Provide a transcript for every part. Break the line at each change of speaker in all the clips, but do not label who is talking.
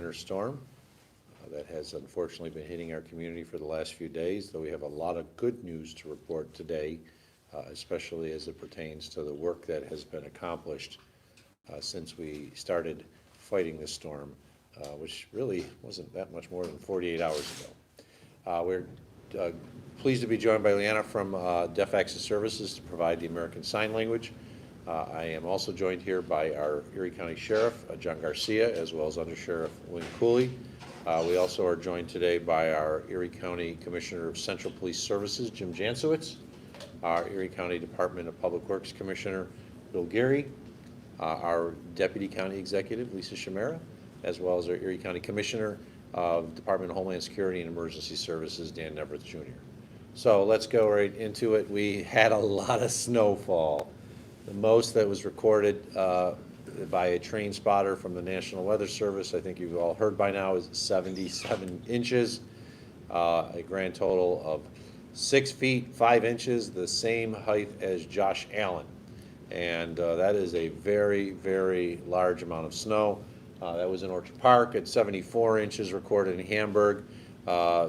winter storm that has unfortunately been hitting our community for the last few days, though we have a lot of good news to report today, especially as it pertains to the work that has been accomplished since we started fighting this storm, which really wasn't that much more than 48 hours ago. We're pleased to be joined by Leanna from Deaf Access Services to provide the American Sign Language. I am also joined here by our Erie County Sheriff, John Garcia, as well as Under Sheriff Wayne Cooley. We also are joined today by our Erie County Commissioner of Central Police Services, Jim Jancewicz, our Erie County Department of Public Works Commissioner, Bill Geary, our Deputy County Executive, Lisa Chimera, as well as our Erie County Commissioner of Department of Homeland Security and Emergency Services, Dan Neverth Jr. So let's go right into it. We had a lot of snowfall. The most that was recorded by a train spotter from the National Weather Service, I think you've all heard by now, is 77 inches, a grand total of 6 feet 5 inches, the same height as Josh Allen. And that is a very, very large amount of snow. That was in Orchard Park at 74 inches recorded in Hamburg.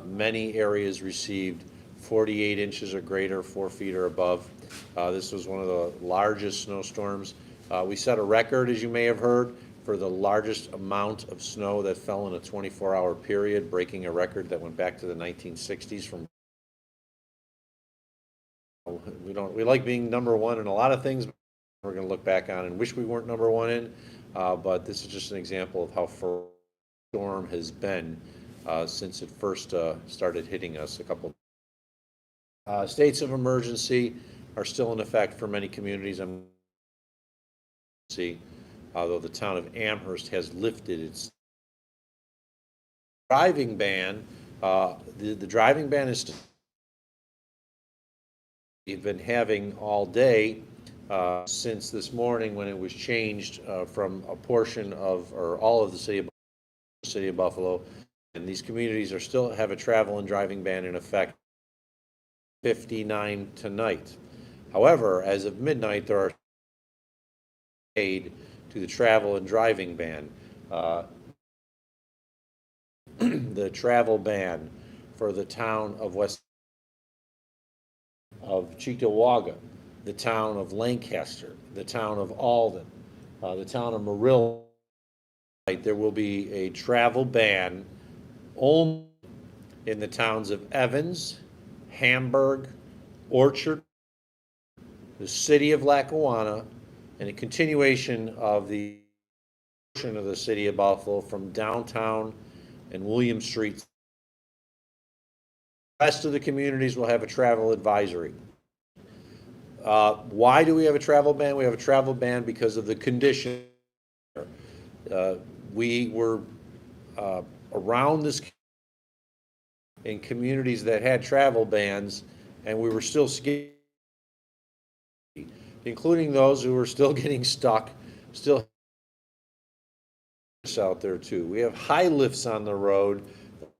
Many areas received 48 inches or greater, 4 feet or above. This was one of the largest snowstorms. We set a record, as you may have heard, for the largest amount of snow that fell in a 24-hour period, breaking a record that went back to the 1960s. We like being number one in a lot of things we're going to look back on and wish we weren't number one in, but this is just an example of how far the storm has been since it first started hitting us a couple. States of emergency are still in effect for many communities. Although the town of Amherst has lifted its driving ban. The driving ban is still we've been having all day since this morning when it was changed from a portion of or all of the city of Buffalo, and these communities are still have a travel and driving ban in effect 59 tonight. However, as of midnight, there are aid to the travel and driving ban. The travel ban for the town of Cheektowaga, the town of Lancaster, the town of Alden, the town of Merill. There will be a travel ban only in the towns of Evans, Hamburg, Orchard, the city of Lackawanna, and a continuation of the portion of the city of Buffalo from downtown and William Street. The rest of the communities will have a travel advisory. Why do we have a travel ban? We have a travel ban because of the condition. We were around this in communities that had travel bans, and we were still scared, including those who were still getting stuck, still out there too. We have high lifts on the road,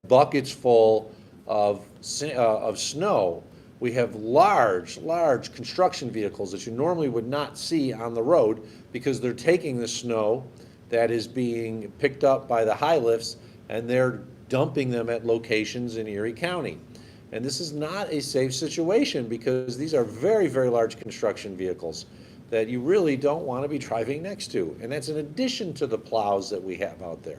buckets full of snow. We have large construction vehicles that you normally would not see on the road because they're taking the snow that is being picked up by the high lifts and they're dumping them at locations in Erie County. And this is not a safe situation because these are very, very large construction vehicles that you really don't want to be driving next to. And that's in addition to the plows that we have out there.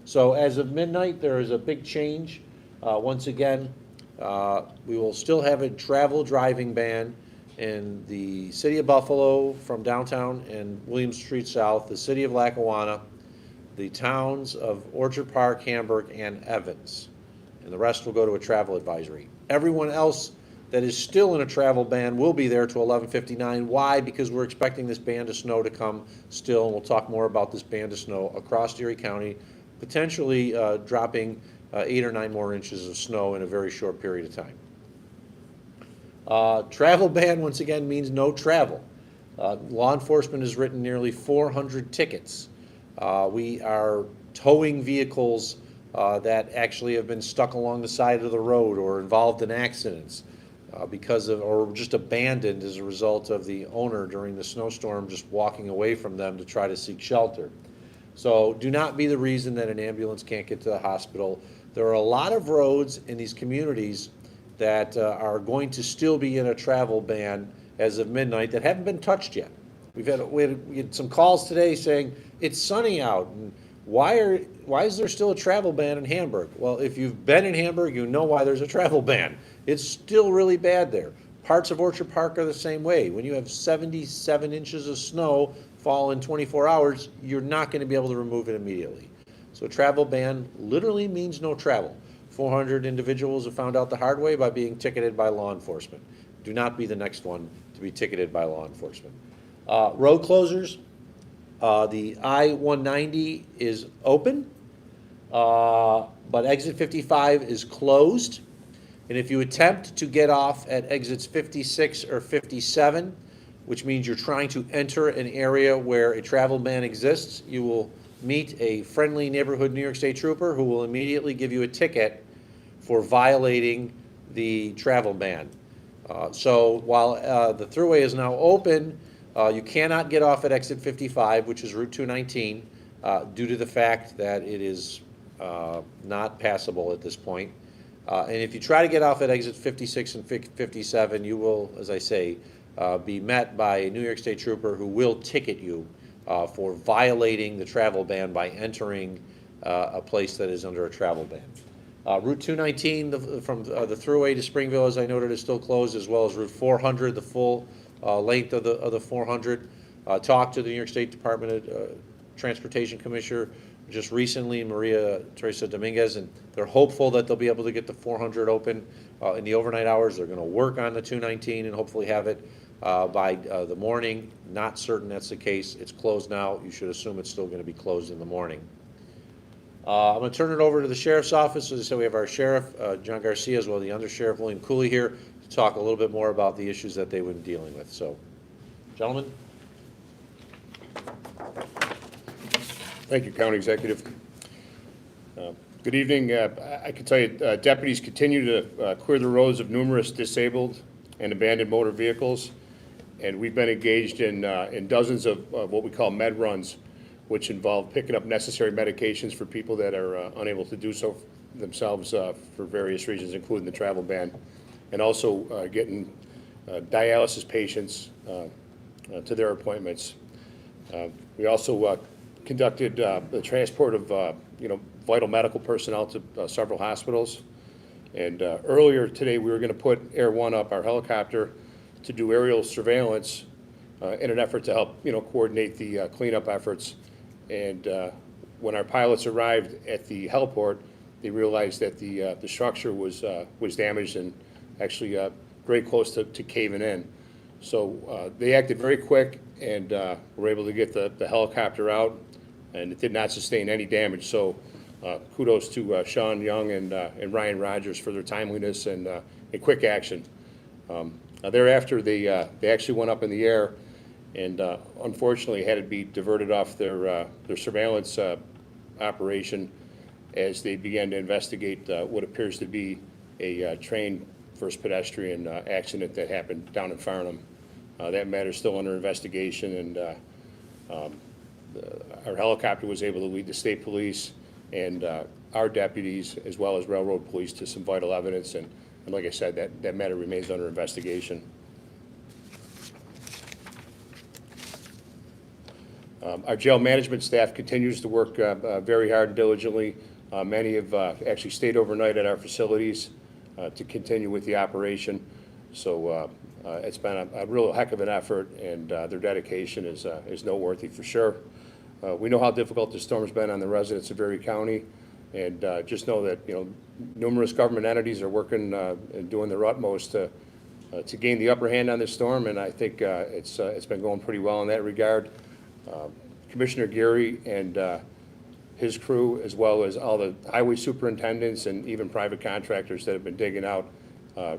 So as of midnight, there is a big change. Once again, we will still have a travel driving ban in the city of Buffalo from downtown and William Street South, the city of Lackawanna, the towns of Orchard Park, Hamburg, and Evans. And the rest will go to a travel advisory. Everyone else that is still in a travel ban will be there to 11:59. Why? Because we're expecting this band of snow to come still, and we'll talk more about this band of snow across Erie County, potentially dropping 8 or 9 more inches of snow in a very short period of time. Travel ban, once again, means no travel. Law enforcement has written nearly 400 tickets. We are towing vehicles that actually have been stuck along the side of the road or involved in accidents because of, or just abandoned as a result of the owner during the snowstorm just walking away from them to try to seek shelter. So do not be the reason that an ambulance can't get to the hospital. There are a lot of roads in these communities that are going to still be in a travel ban as of midnight that haven't been touched yet. We had some calls today saying it's sunny out, and why is there still a travel ban in Hamburg? Well, if you've been in Hamburg, you know why there's a travel ban. It's still really bad there. Parts of Orchard Park are the same way. When you have 77 inches of snow fall in 24 hours, you're not going to be able to remove it immediately. So a travel ban literally means no travel. 400 individuals have found out the hard way by being ticketed by law enforcement. Do not be the next one to be ticketed by law enforcement. Road closures, the I-190 is open, but exit 55 is closed. And if you attempt to get off at exits 56 or 57, which means you're trying to enter an area where a travel ban exists, you will meet a friendly neighborhood New York State trooper who will immediately give you a ticket for violating the travel ban. So while the thruway is now open, you cannot get off at exit 55, which is Route 219, due to the fact that it is not passable at this point. And if you try to get off at exit 56 and 57, you will, as I say, be met by a New York State trooper who will ticket you for violating the travel ban by entering a place that is under a travel ban. Route 219 from the thruway to Springville, as I noted, is still closed, as well as Route 400, the full length of the 400. Talked to the New York State Department of Transportation Commissioner just recently, Maria Teresa Dominguez, and they're hopeful that they'll be able to get the 400 open in the overnight hours. They're going to work on the 219 and hopefully have it by the morning. Not certain that's the case. It's closed now. You should assume it's still going to be closed in the morning. I'm going to turn it over to the Sheriff's Office. As I said, we have our Sheriff, John Garcia, as well as the Under-Sheriff, William Cooley, here to talk a little bit more about the issues that they've been dealing with. So, gentlemen.
Thank you, County Executive. Good evening. I can tell you deputies continue to clear the roads of numerous disabled and abandoned motor vehicles, and we've been engaged in dozens of what we call med runs, which involve picking up necessary medications for people that are unable to do so themselves for various reasons, including the travel ban, and also getting dialysis patients to their appointments. We also conducted the transport of vital medical personnel to several hospitals. And earlier today, we were going to put Air One up, our helicopter, to do aerial surveillance in an effort to help coordinate the cleanup efforts. And when our pilots arrived at the heliport, they realized that the structure was damaged and actually very close to caving in. So they acted very quick and were able to get the helicopter out, and it did not sustain any damage. So kudos to Sean Young and Ryan Rogers for their timeliness and quick action. Thereafter, they actually went up in the air and unfortunately had to be diverted off their surveillance operation as they began to investigate what appears to be a train versus pedestrian accident that happened down in Farnham. That matter is still under investigation, and our helicopter was able to lead the state police and our deputies, as well as railroad police, to some vital evidence. And like I said, that matter remains under investigation. Our jail management staff continues to work very hard and diligently. Many have actually stayed overnight at our facilities to continue with the operation. So it's been a real heck of an effort, and their dedication is noteworthy for sure. We know how difficult the storm's been on the residents of Erie County, and just know that numerous government entities are working and doing their utmost to gain the upper hand on this storm, and I think it's been going pretty well in that regard. Commissioner Geary and his crew, as well as all the highway superintendents and even private contractors that have been digging out,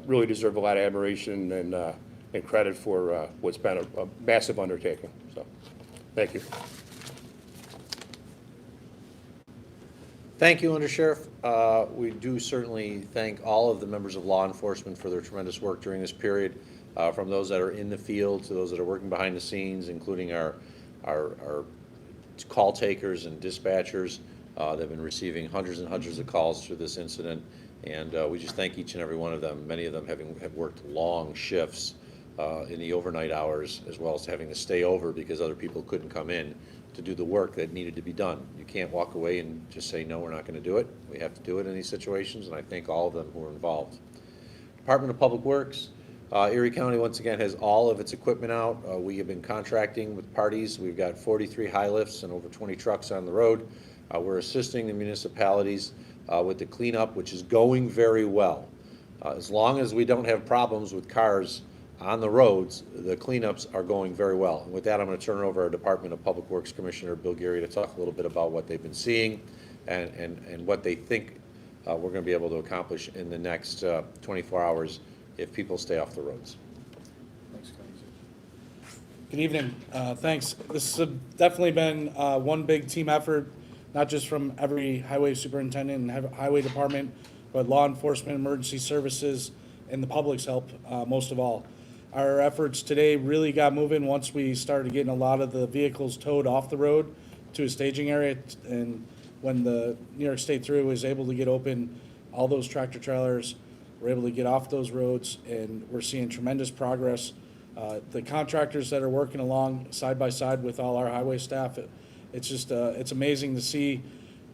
really deserve a lot of admiration and credit for what's been a massive undertaking. So, thank you.
Thank you, Undersheriff. We do certainly thank all of the members of law enforcement for their tremendous work during this period, from those that are in the field to those that are working behind the scenes, including our call takers and dispatchers. They've been receiving hundreds and hundreds of calls through this incident, and we just thank each and every one of them, many of them have worked long shifts in the overnight hours, as well as having to stay over because other people couldn't come in to do the work that needed to be done. You can't walk away and just say, no, we're not going to do it. We have to do it in these situations, and I thank all of them who are involved. Department of Public Works, Erie County once again has all of its equipment out. We have been contracting with parties. We've got 43 high lifts and over 20 trucks on the road. We're assisting the municipalities with the cleanup, which is going very well. As long as we don't have problems with cars on the roads, the cleanups are going very well. And with that, I'm going to turn it over to our Department of Public Works Commissioner Bill Geary to talk a little bit about what they've been seeing and what they think we're going to be able to accomplish in the next 24 hours if people stay off the roads.
Good evening. Thanks. This has definitely been one big team effort, not just from every highway superintendent and highway department, but law enforcement, emergency services, and the public's help most of all. Our efforts today really got moving once we started getting a lot of the vehicles towed off the road to a staging area, and when the New York State Thruway was able to get open, all those tractor trailers were able to get off those roads, and we're seeing tremendous progress. The contractors that are working along side by side with all our highway staff, it's just it's amazing to see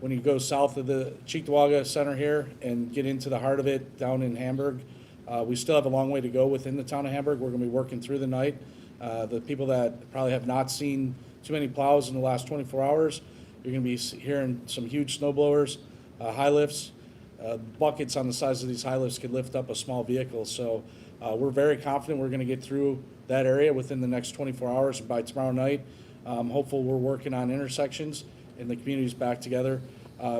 when you go south of the Cheektowaga Center here and get into the heart of it down in Hamburg. We still have a long way to go within the town of Hamburg. We're going to be working through the night. The people that probably have not seen too many plows in the last 24 hours, you're going to be hearing some huge snow blowers, high lifts. Buckets on the size of these high lifts could lift up a small vehicle. So we're very confident we're going to get through that area within the next 24 hours. By tomorrow night, hopefully we're working on intersections and the community's back together.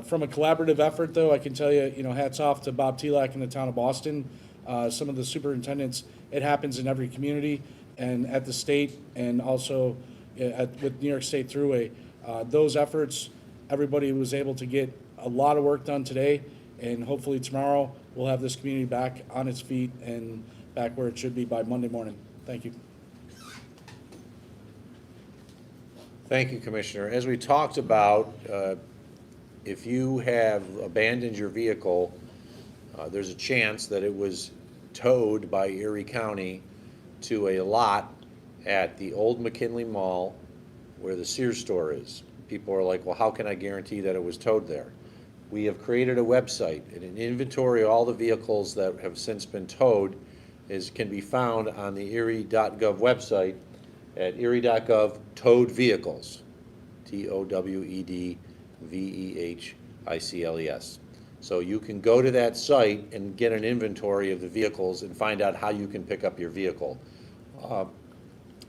From a collaborative effort, though, I can tell you, hats off to Bob Telak in the town of Boston. Some of the superintendents, it happens in every community and at the state, and also with New York State Thruway. Those efforts, everybody was able to get a lot of work done today, and hopefully tomorrow we'll have this community back on its feet and back where it should be by Monday morning. Thank you.
Thank you, Commissioner. As we talked about, if you have abandoned your vehicle, there's a chance that it was towed by Erie County to a lot at the old McKinley Mall where the Sears store is. People are like, well, how can I guarantee that it was towed there? We have created a website, and an inventory of all the vehicles that have since been towed can be found on the erie.gov website at erie.gov towed vehicles, TOWEDVEHICLES. So you can go to that site and get an inventory of the vehicles and find out how you can pick up your vehicle.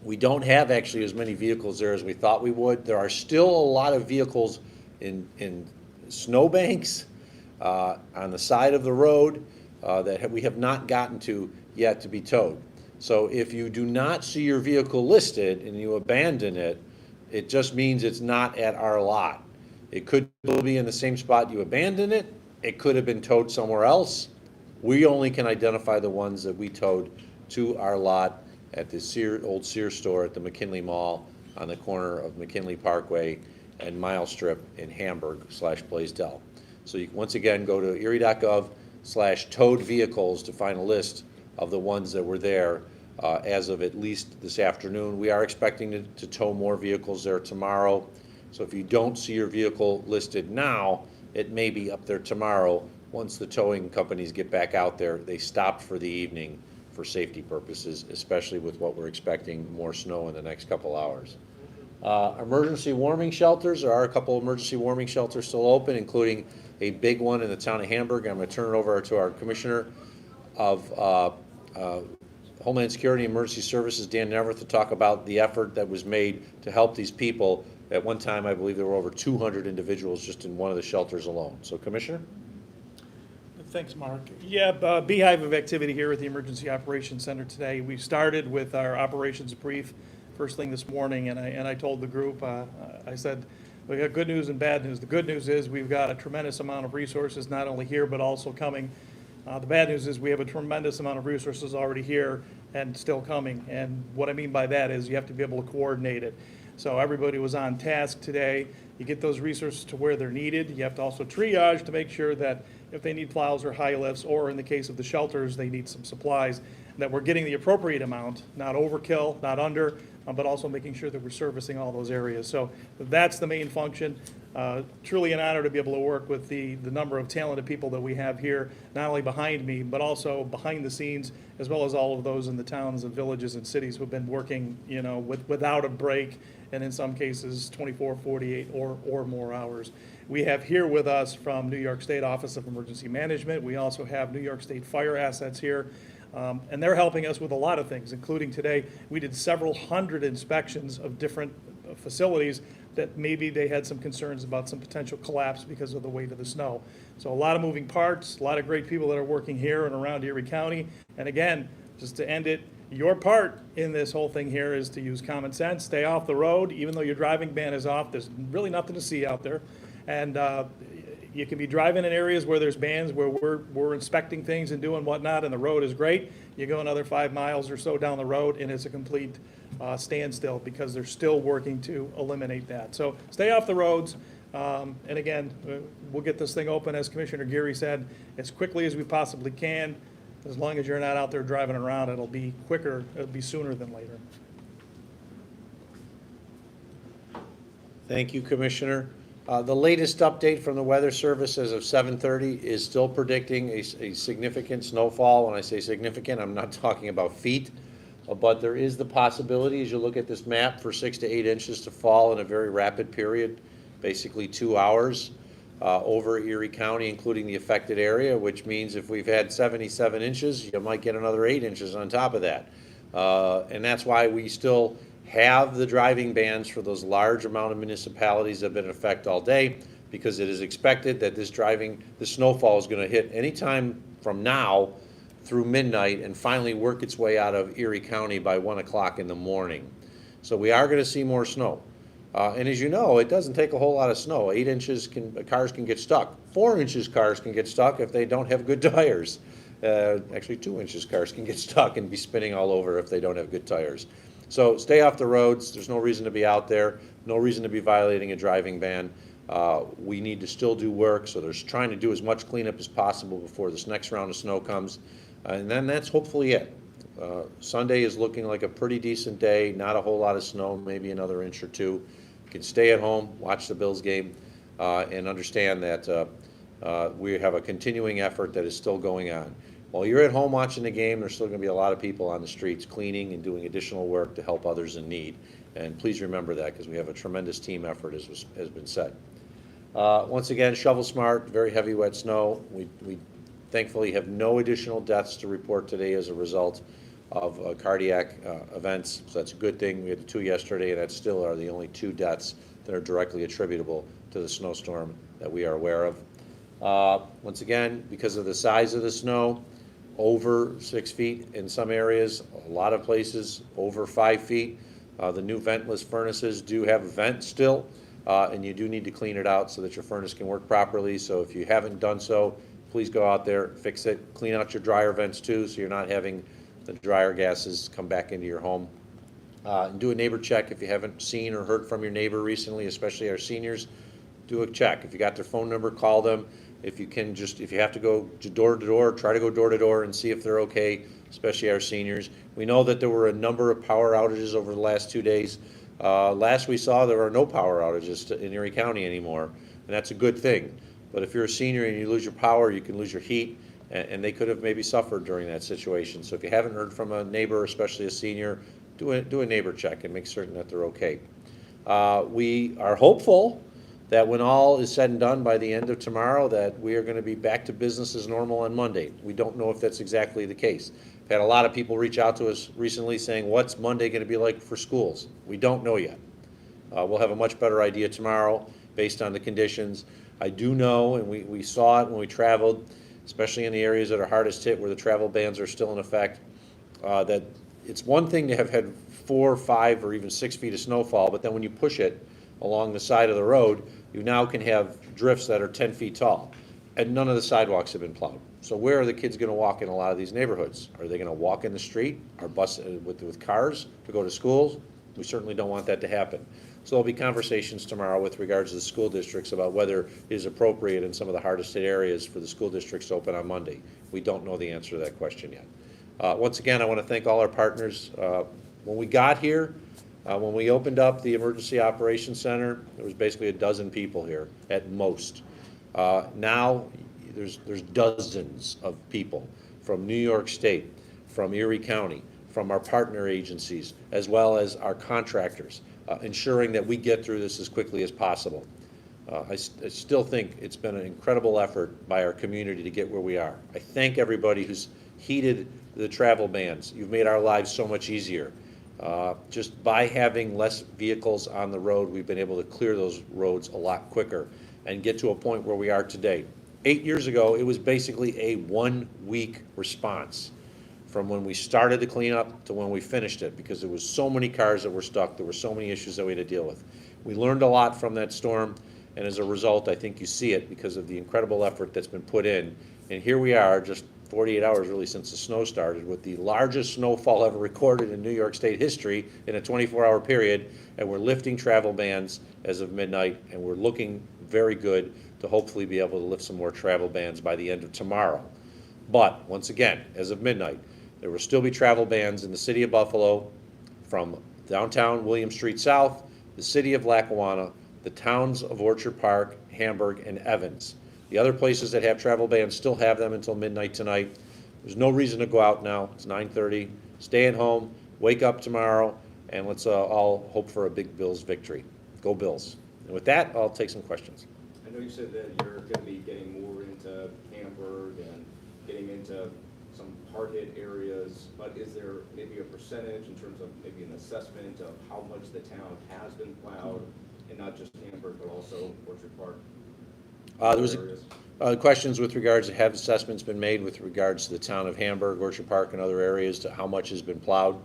We don't have actually as many vehicles there as we thought we would. There are still a lot of vehicles in snowbanks on the side of the road that we have not gotten to yet to be towed. So if you do not see your vehicle listed and you abandon it, it just means it's not at our lot. It could be in the same spot you abandoned it. It could have been towed somewhere else. We only can identify the ones that we towed to our lot at the old Sears store at the McKinley Mall on the corner of McKinley Parkway and Mile Strip in Hamburg/Blaisdell. So you can once again go to erie.gov/towed vehicles to find a list of the ones that were there as of at least this afternoon. We are expecting to tow more vehicles there tomorrow. So if you don't see your vehicle listed now, it may be up there tomorrow. Once the towing companies get back out there, they stopped for the evening for safety purposes, especially with what we're expecting more snow in the next couple hours. Emergency warming shelters, there are a couple emergency warming shelters still open, including a big one in the town of Hamburg. I'm going to turn it over to our Commissioner of Homeland Security and Emergency Services, Dan Neverth, to talk about the effort that was made to help these people. At one time, I believe there were over 200 individuals just in one of the shelters alone. So, Commissioner?
Thanks, Mark. Yeah, beehive of activity here at the Emergency Operations Center today. We started with our operations brief first thing this morning, and I told the group, I said, we got good news and bad news. The good news is we've got a tremendous amount of resources, not only here, but also coming. The bad news is we have a tremendous amount of resources already here and still coming. And what I mean by that is you have to be able to coordinate it. So everybody was on task today. You get those resources to where they're needed. You have to also triage to make sure that if they need plows or high lifts, or in the case of the shelters, they need some supplies, that we're getting the appropriate amount, not overkill, not under, but also making sure that we're servicing all those areas. So that's the main function. Truly an honor to be able to work with the number of talented people that we have here, not only behind me, but also behind the scenes, as well as all of those in the towns and villages and cities who've been working, without a break, and in some cases 24, 48, or more hours. We have here with us from New York State Office of Emergency Management. We also have New York State Fire assets here. And they're helping us with a lot of things, including today, we did several hundred inspections of different facilities that maybe they had some concerns about some potential collapse because of the weight of the snow. So a lot of moving parts, a lot of great people that are working here and around Erie County. And again, just to end it, your part in this whole thing here is to use common sense, stay off the road, even though your driving ban is off, there's really nothing to see out there. And you can be driving in areas where there's bans, where we're inspecting things and doing whatnot, and the road is great. You go another 5 miles or so down the road, and it's a complete standstill because they're still working to eliminate that. So stay off the roads. And again, we'll get this thing open, as Commissioner Geary said, as quickly as we possibly can. As long as you're not out there driving around, it'll be quicker, it'll be sooner than later.
Thank you, Commissioner. The latest update from the Weather Service as of 7:30 is still predicting a significant snowfall. When I say significant, I'm not talking about feet, but there is the possibility, as you look at this map, for 6 to 8 inches to fall in a very rapid period, basically 2 hours, over Erie County, including the affected area, which means if we've had 77 inches, you might get another 8 inches on top of that. And that's why we still have the driving bans for those large amount of municipalities that have been in effect all day, because it is expected that the snowfall is going to hit anytime from now through midnight and finally work its way out of Erie County by 1 o'clock in the morning. So we are going to see more snow. And as you know, it doesn't take a whole lot of snow. 8 inches, cars can get stuck. 4 inches cars can get stuck if they don't have good tires. Actually, 2 inches cars can get stuck and be spinning all over if they don't have good tires. So stay off the roads. There's no reason to be out there, no reason to be violating a driving ban. We need to still do work, so there's trying to do as much cleanup as possible before this next round of snow comes. And then that's hopefully it. Sunday is looking like a pretty decent day, not a whole lot of snow, maybe another inch or two. You can stay at home, watch the Bills game, and understand that we have a continuing effort that is still going on. While you're at home watching the game, there's still going to be a lot of people on the streets cleaning and doing additional work to help others in need. And please remember that, because we have a tremendous team effort, as has been said. Once again, shovel smart, very heavy wet snow. We thankfully have no additional deaths to report today as a result of cardiac events, so that's a good thing. We had 2 yesterday, and that still are the only 2 deaths that are directly attributable to the snowstorm that we are aware of. Once again, because of the size of the snow, over 6 feet in some areas, a lot of places over 5 feet. The new ventless furnaces do have a vent still, and you do need to clean it out so that your furnace can work properly. So if you haven't done so, please go out there, fix it, clean out your dryer vents too, so you're not having the dryer gases come back into your home. And do a neighbor check if you haven't seen or heard from your neighbor recently, especially our seniors. Do a check. If you got their phone number, call them. If you have to go door to door, try to go door to door and see if they're okay, especially our seniors. We know that there were a number of power outages over the last 2 days. Last we saw, there are no power outages in Erie County anymore, and that's a good thing. But if you're a senior and you lose your power, you can lose your heat, and they could have maybe suffered during that situation. So if you haven't heard from a neighbor, especially a senior, do a neighbor check and make certain that they're okay. We are hopeful that when all is said and done by the end of tomorrow, that we are going to be back to business as normal on Monday. We don't know if that's exactly the case. I've had a lot of people reach out to us recently saying, what's Monday going to be like for schools? We don't know yet. We'll have a much better idea tomorrow based on the conditions. I do know, and we saw it when we traveled, especially in the areas that are hardest hit where the travel bans are still in effect, that it's one thing to have had 4, 5, or even 6 feet of snowfall, but then when you push it along the side of the road, you now can have drifts that are 10 feet tall, and none of the sidewalks have been plowed. So where are the kids going to walk in a lot of these neighborhoods? Are they going to walk in the street or bus with cars to go to schools? We certainly don't want that to happen. So there'll be conversations tomorrow with regards to the school districts about whether it is appropriate in some of the hardest hit areas for the school districts to open on Monday. We don't know the answer to that question yet. Once again, I want to thank all our partners. When we got here, when we opened up the Emergency Operations Center, there was basically a dozen people here at most. Now, there's dozens of people from New York State, from Erie County, from our partner agencies, as well as our contractors, ensuring that we get through this as quickly as possible. I still think it's been an incredible effort by our community to get where we are. I thank everybody who's heeded the travel bans. You've made our lives so much easier. Just by having less vehicles on the road, we've been able to clear those roads a lot quicker and get to a point where we are today. 8 years ago, it was basically a 1-week response from when we started the cleanup to when we finished it, because there was so many cars that were stuck, there were so many issues that we had to deal with. We learned a lot from that storm, and as a result, I think you see it because of the incredible effort that's been put in. And here we are, just 48 hours really since the snow started, with the largest snowfall ever recorded in New York State history in a 24-hour period, and we're lifting travel bans as of midnight, and we're looking very good to hopefully be able to lift some more travel bans by the end of tomorrow. But, once again, as of midnight, there will still be travel bans in the city of Buffalo, from downtown William Street South, the city of Lackawanna, the towns of Orchard Park, Hamburg, and Evans. The other places that have travel bans still have them until midnight tonight. There's no reason to go out now. It's 9:30. Stay at home, wake up tomorrow, and let's all hope for a big Bills victory. Go Bills. And with that, I'll take some questions.
I know you said that you're going to be getting more into Hamburg and getting into some hard-hit areas, but is there maybe a percentage in terms of maybe an assessment of how much the town has been plowed, and not just Hamburg, but also Orchard Park?
There was
areas?
questions with regards to have assessments been made with regards to the town of Hamburg, Orchard Park, and other areas to how much has been plowed.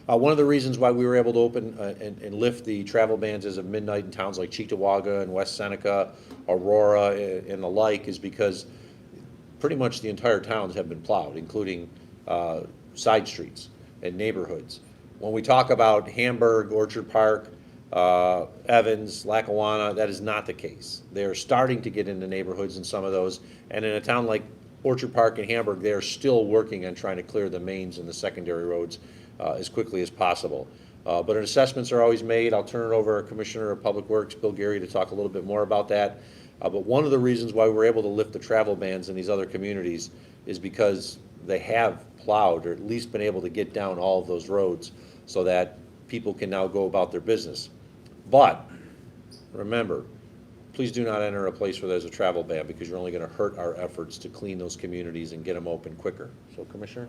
One of the reasons why we were able to open and lift the travel bans as of midnight in towns like Cheektowaga and West Seneca, Aurora, and the like is because pretty much the entire towns have been plowed, including side streets and neighborhoods. When we talk about Hamburg, Orchard Park, Evans, Lackawanna, that is not the case. They're starting to get into neighborhoods in some of those, and in a town like Orchard Park and Hamburg, they are still working on trying to clear the mains and the secondary roads as quickly as possible. But assessments are always made. I'll turn it over to Commissioner of Public Works, Bill Geary, to talk a little bit more about that. But one of the reasons why we're able to lift the travel bans in these other communities is because they have plowed, or at least been able to get down all of those roads so that people can now go about their business. But remember, please do not enter a place where there's a travel ban, because you're only going to hurt our efforts to clean those communities and get them open quicker. So, Commissioner?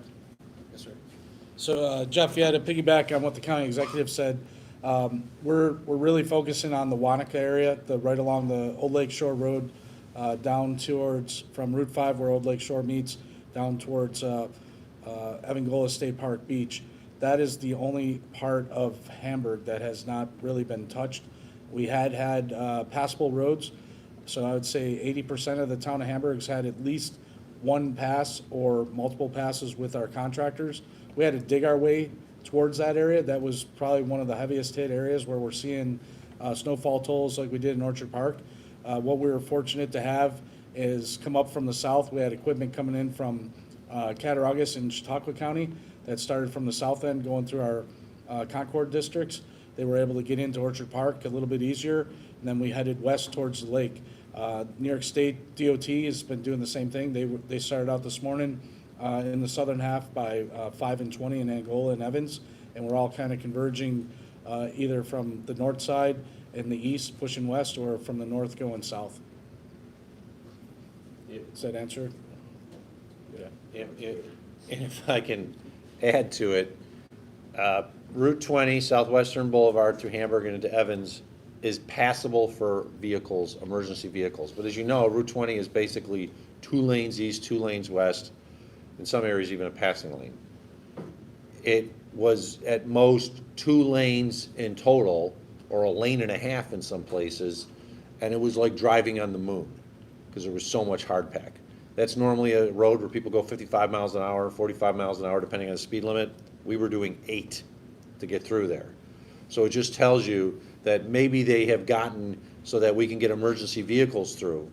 Yes, sir. So, Jeff, yeah, to piggyback on what the county executive said, we're really focusing on the Wanaka area, right along the Old Lake Shore Road, down towards, from Route 5 where Old Lake Shore meets, down towards Evangola State Park Beach. That is the only part of Hamburg that has not really been touched. We had passable roads, so I would say 80% of the town of Hamburg's had at least one pass or multiple passes with our contractors. We had to dig our way towards that area. That was probably one of the heaviest hit areas where we're seeing snowfall tolls like we did in Orchard Park. What we were fortunate to have is come up from the south. We had equipment coming in from Cattaraugus and Chautauqua County that started from the south end going through our Concord districts. They were able to get into Orchard Park a little bit easier, and then we headed west towards the lake. New York State DOT has been doing the same thing. They started out this morning in the southern half by 5 and 20 in Angola and Evans, and we're all kind of converging either from the north side in the east pushing west, or from the north going south. Does that answer?
Yeah. And if I can add to it, Route 20, Southwestern Boulevard through Hamburg and into Evans is passable for vehicles, emergency vehicles. But as you know, Route 20 is basically 2 lanes east, 2 lanes west, in some areas even a passing lane. It was at most 2 lanes in total, or a lane and a half in some places, and it was like driving on the moon because there was so much hardpack. That's normally a road where people go 55 miles an hour, 45 miles an hour, depending on the speed limit. We were doing 8 to get through there. So it just tells you that maybe they have gotten so that we can get emergency vehicles through,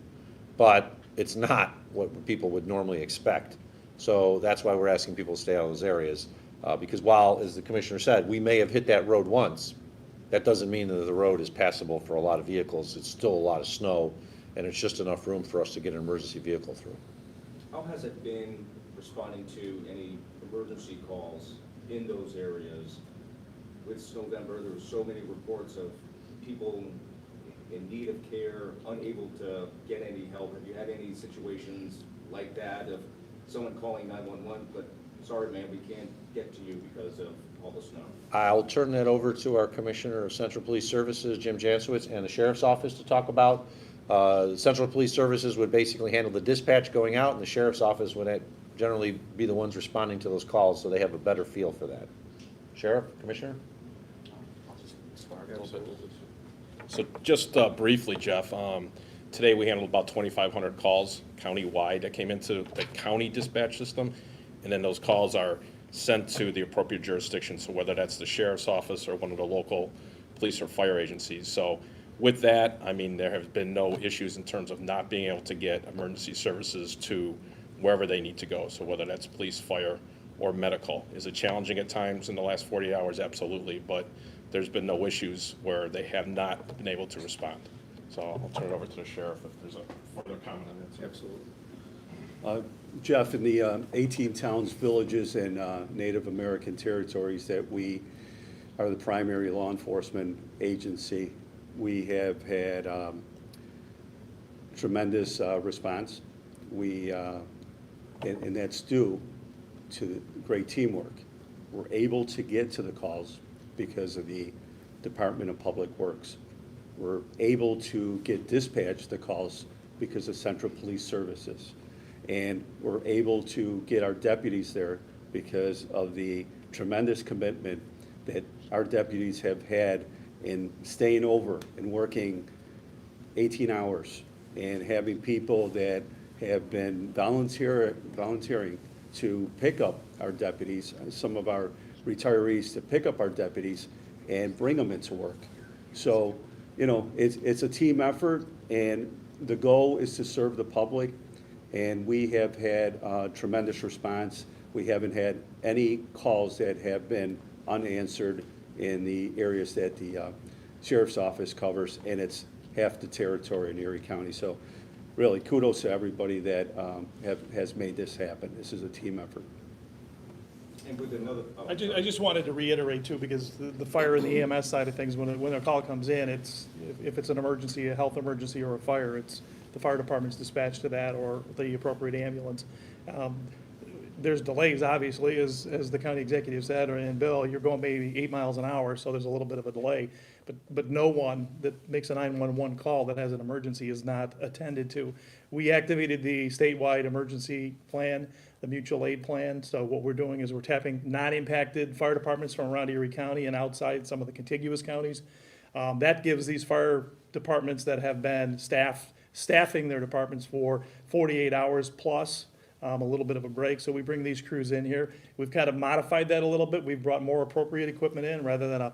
but it's not what people would normally expect. So that's why we're asking people to stay out of those areas. Because while, as the commissioner said, we may have hit that road once, that doesn't mean that the road is passable for a lot of vehicles. It's still a lot of snow, and it's just enough room for us to get an emergency vehicle through.
How has it been responding to any emergency calls in those areas? With Snowdember, there were so many reports of people in need of care, unable to get any help. Have you had any situations like that of someone calling 911, but sorry, man, we can't get to you because of all the snow?
I'll turn that over to our Commissioner of Central Police Services, Jim Jansowitz, and the Sheriff's Office to talk about. Central Police Services would basically handle the dispatch going out, and the Sheriff's Office would generally be the ones responding to those calls, so they have a better feel for that. Sheriff, Commissioner?
So just briefly, Jeff, today we handled about 2,500 calls countywide that came into the county dispatch system, and then those calls are sent to the appropriate jurisdiction, so whether that's the sheriff's office or one of the local police or fire agencies. So with that, I mean, there have been no issues in terms of not being able to get emergency services to wherever they need to go. So whether that's police, fire, or medical. Is it challenging at times in the last 48 hours? Absolutely, but there's been no issues where they have not been able to respond. So I'll turn it over to the sheriff if there's a further comment on that.
Absolutely. Jeff, in the 18 towns, villages, and Native American territories that we are the primary law enforcement agency, we have had tremendous response. And that's due to great teamwork. We're able to get to the calls because of the Department of Public Works. We're able to get dispatched the calls because of Central Police Services. And we're able to get our deputies there because of the tremendous commitment that our deputies have had in staying over and working 18 hours and having people that have been volunteering to pick up our deputies, some of our retirees to pick up our deputies and bring them into work. So, you know, it's a team effort, and the goal is to serve the public, and we have had tremendous response. We haven't had any calls that have been unanswered in the areas that the Sheriff's Office covers, and it's half the territory in Erie County. So really, kudos to everybody that has made this happen. This is a team effort.
And with another.
I just wanted to reiterate too, because the fire and the EMS side of things, when a call comes in, it's, if it's an emergency, a health emergency or a fire, it's the fire department's dispatched to that or the appropriate ambulance. There's delays, obviously, as the county executive said, and Bill, you're going maybe 8 miles an hour, so there's a little bit of a delay. But no one that makes a 911 call that has an emergency is not attended to. We activated the statewide emergency plan, the mutual aid plan. So what we're doing is we're tapping non-impacted fire departments from around Erie County and outside some of the contiguous counties. That gives these fire departments that have been staffing their departments for 48 hours plus, a little bit of a break. So we bring these crews in here. We've kind of modified that a little bit. We've brought more appropriate equipment in rather than a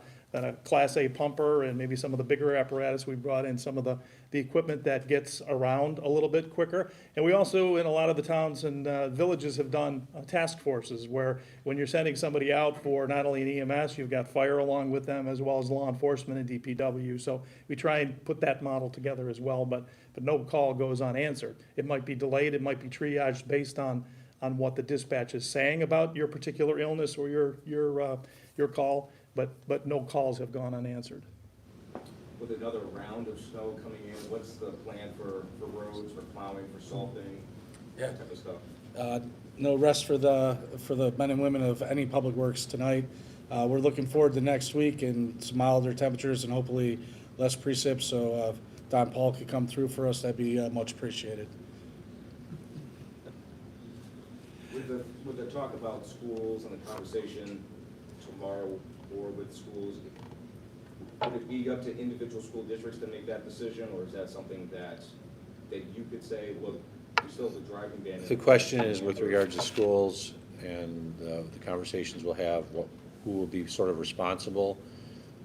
Class A pumper and maybe some of the bigger apparatus. We brought in some of the equipment that gets around a little bit quicker. And we also, in a lot of the towns and villages, have done task forces where when you're sending somebody out for not only an EMS, you've got fire along with them as well as law enforcement and DPW. So we try and put that model together as well, but no call goes unanswered. It might be delayed, it might be triaged based on what the dispatch is saying about your particular illness or your call, but no calls have gone unanswered.
With another round of snow coming in, what's the plan for roads, for plowing, for salting, that type of stuff?
No rest for the men and women of any public works tonight. We're looking forward to next week and some milder temperatures and hopefully less precip, so if Don Paul could come through for us, that'd be much appreciated.
With the talk about schools and the conversation tomorrow or with schools, would it be up to individual school districts to make that decision, or is that something that you could say, look, we still have a driving ban?
The question is with regards to schools and the conversations we'll have, who will be sort of responsible.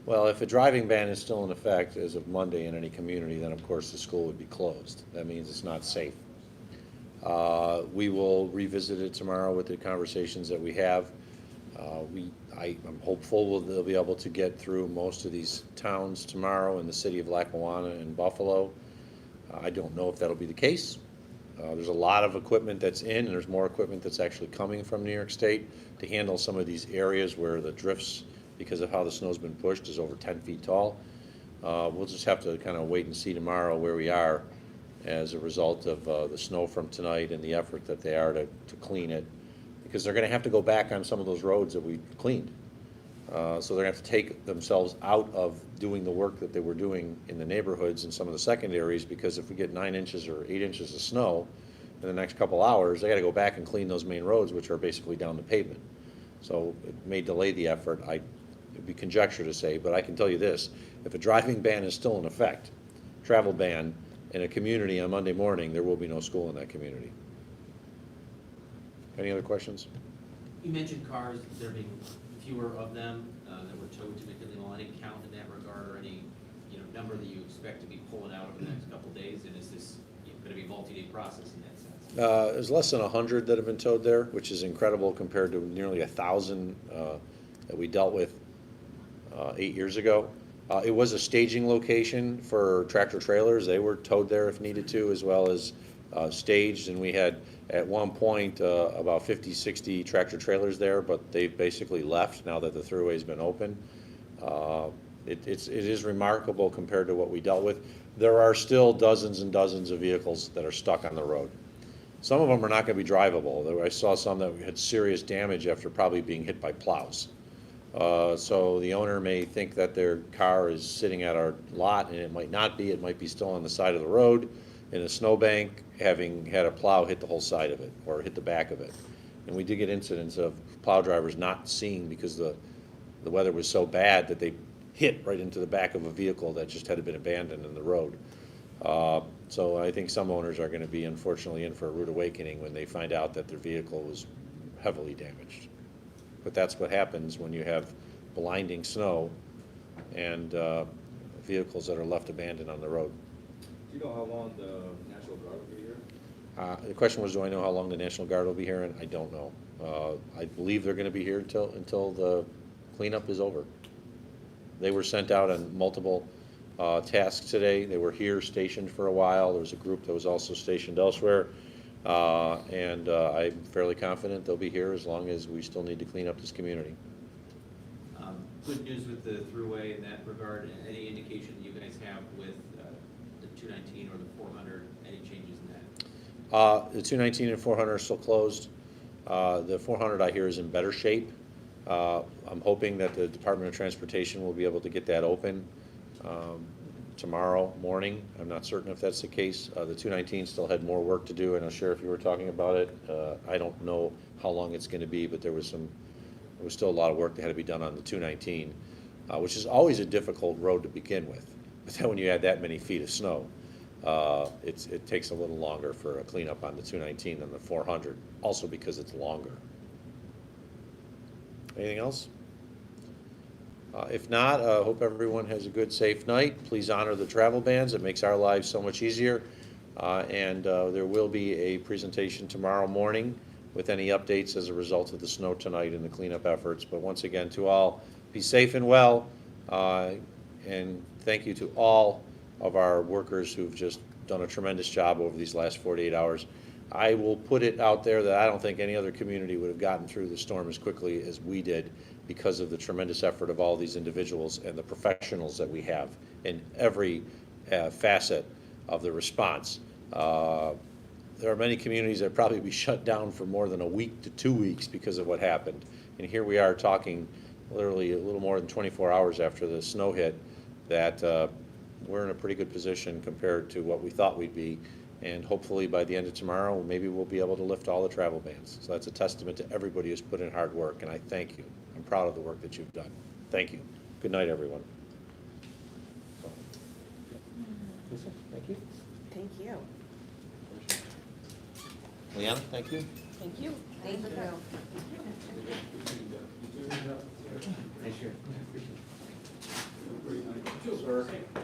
Well, if a driving ban is still in effect as of Monday in any community, then of course the school would be closed. That means it's not safe. We will revisit it tomorrow with the conversations that we have. I'm hopeful they'll be able to get through most of these towns tomorrow in the city of Lackawanna and Buffalo. I don't know if that'll be the case. There's a lot of equipment that's in, and there's more equipment that's actually coming from New York State to handle some of these areas where the drifts, because of how the snow's been pushed, is over 10 feet tall. We'll just have to kind of wait and see tomorrow where we are as a result of the snow from tonight and the effort that they are to clean it, because they're gonna have to go back on some of those roads that we cleaned. So they're gonna have to take themselves out of doing the work that they were doing in the neighborhoods and some of the secondaries, because if we get 9 inches or 8 inches of snow in the next couple hours, they gotta go back and clean those main roads, which are basically down the pavement. So it may delay the effort. It'd be conjecture to say, but I can tell you this, if a driving ban is still in effect, travel ban in a community on Monday morning, there will be no school in that community. Any other questions?
You mentioned cars, there being fewer of them that were towed to McKinley. Any count in that regard, or any, number that you expect to be pulling out over the next couple of days? And is this going to be a multi-day process in that sense?
There's less than 100 that have been towed there, which is incredible compared to nearly 1,000 that we dealt with 8 years ago. It was a staging location for tractor trailers. They were towed there if needed to, as well as staged, and we had at one point about 50, 60 tractor trailers there, but they've basically left now that the thruway's been open. It is remarkable compared to what we dealt with. There are still dozens and dozens of vehicles that are stuck on the road. Some of them are not going to be drivable. I saw some that had serious damage after probably being hit by plows. So the owner may think that their car is sitting at our lot, and it might not be. It might be still on the side of the road in a snowbank, having had a plow hit the whole side of it or hit the back of it. And we did get incidents of plow drivers not seeing because the weather was so bad that they hit right into the back of a vehicle that just had been abandoned in the road. So I think some owners are going to be unfortunately in for a rude awakening when they find out that their vehicle was heavily damaged. But that's what happens when you have blinding snow and vehicles that are left abandoned on the road.
Do you know how long the National Guard will be here?
The question was, do I know how long the National Guard will be here? And I don't know. I believe they're going to be here until the cleanup is over. They were sent out on multiple tasks today. They were here stationed for a while. There was a group that was also stationed elsewhere. And I'm fairly confident they'll be here as long as we still need to clean up this community.
Good news with the throughway in that regard. Any indication that you guys have with the 219 or the 400? Any changes in that?
The 219 and 400 are still closed. The 400, I hear, is in better shape. I'm hoping that the Department of Transportation will be able to get that open tomorrow morning. I'm not certain if that's the case. The 219 still had more work to do. I know, Sheriff, you were talking about it. I don't know how long it's going to be, but there was still a lot of work that had to be done on the 219, which is always a difficult road to begin with. But then when you add that many feet of snow, it takes a little longer for a cleanup on the 219 than the 400, also because it's longer. Anything else? If not, hope everyone has a good, safe night. Please honor the travel bans. It makes our lives so much easier. And there will be a presentation tomorrow morning with any updates as a result of the snow tonight and the cleanup efforts. But once again, to all, be safe and well. And thank you to all of our workers who've just done a tremendous job over these last 48 hours. I will put it out there that I don't think any other community would have gotten through the storm as quickly as we did because of the tremendous effort of all these individuals and the professionals that we have in every facet of the response. There are many communities that probably be shut down for more than a week to 2 weeks because of what happened. And here we are talking literally a little more than 24 hours after the snow hit that we're in a pretty good position compared to what we thought we'd be. And hopefully by the end of tomorrow, maybe we'll be able to lift all the travel bans. So that's a testament to everybody who's put in hard work, and I thank you. I'm proud of the work that you've done. Thank you. Good night, everyone. Thank you.
Thank you.
Leanna, thank you.
Thank you. Thank you.
you.